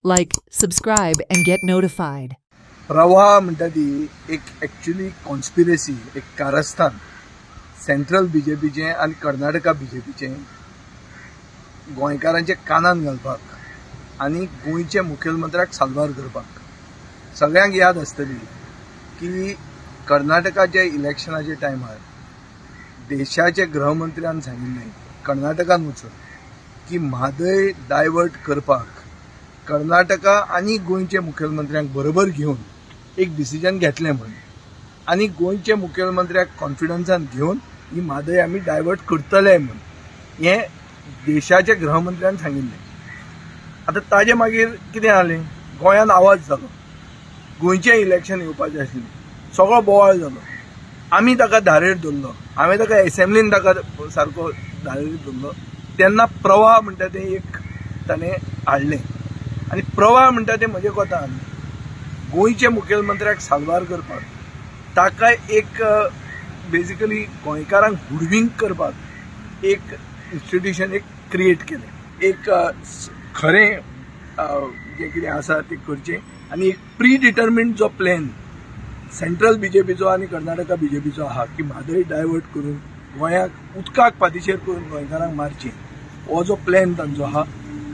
Like, subscribe, and get notified. प्रवाह म्हणटा ती एक एक्चुअली कॉन्स्पिरसी, एक कारस्थान सेंट्रल बीजेपीचे आणि कर्नाटका बीजेपीचे गोंयकारांचे कानान घालपाक आणि गोंयचे मुखेलमंत्र्याक साल्वार करपाक. सगळ्यांक याद आसतली की कर्नाटकाच्या इलेक्शनाच्या टायमार देशाचे गृहमंत्र्यान सांगिल्लें कर्नाटकान वचून की म्हादय डायवर्ट करपाक कर्नाटका आणि गोंयचे मुखेलमंत्र्यांक बरोबर घेवन एक डिसिजन घेतलें म्हणून, आणि गोंयचे मुखेलमंत्र्याक कॉन्फिडन्सान घेवन ही म्हादय आमी डायवर्ट करतले म्हणून हें देशाच्या गृहमंत्र्यान सांगिल्लें. आतां ताजे मागीर कितें जालें, गोंयान आवाज जालो, गोंयचें इलेक्शन येवपाचें आशिल्लें, सगळो बोवाळ जालो, आमी ताका धारेर धरलो, हांवें ताका एसेंब्लीन ताका सारको धारेर धरलो. तेन्ना प्रवाह म्हणटा तें एक ताणें हाडलें, आनी प्रवाह म्हणटा तें म्हजे कोतान गोंयचे मुखेलमंत्र्याक साल्वार करपाक, ताका एक बेजिकली गोंयकारांक हुडवींग करपाक एक इन्स्टिट्यूशन एक क्रिएट केलें. एक खरें जें कितें आसा तें करचें, आनी एक प्री डिटर्मिन्ड जो प्लॅन सेंट्रल बीजेपीचो आनी कर्नाटका बीजेपीचो आहा की म्हादय डायवर्ट करून गोंयाक उदकाक पातीशेर करून गोंयकारांक मारचें, हो जो प्लॅन तांचो आहा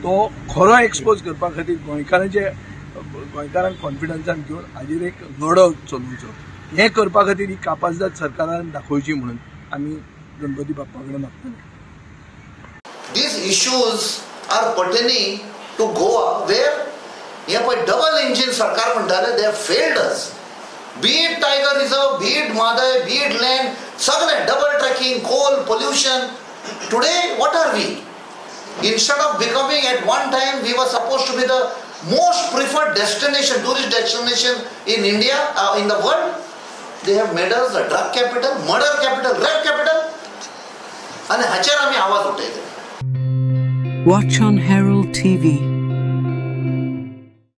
तो खरो एक्सपोज करपा खातीर गोंयकारांक कॉन्फिडन्सान घेवन हाजेर एक लढो चलोवचो. हें करपा खातीर ही कापाजदाद सरकारान दाखोवची म्हणून आमी गणपती बाप्पा कडेन मागतले. These issues are pertaining to Goa, where हे पळय डबल इंजिन सरकार म्हणटाले, they have failed us. Be it Tiger Reserve, be it Madai, be it land, सगळे double tracking, coal, pollution. Today, what are we? Instead of becoming, at one time we were supposed to be the most preferred destination, tourist destination in India, in the world. They have made us the drug capital, murder capital, rape capital. आणि हाचेर आमी आवाज उठयले. Watch on Herald TV.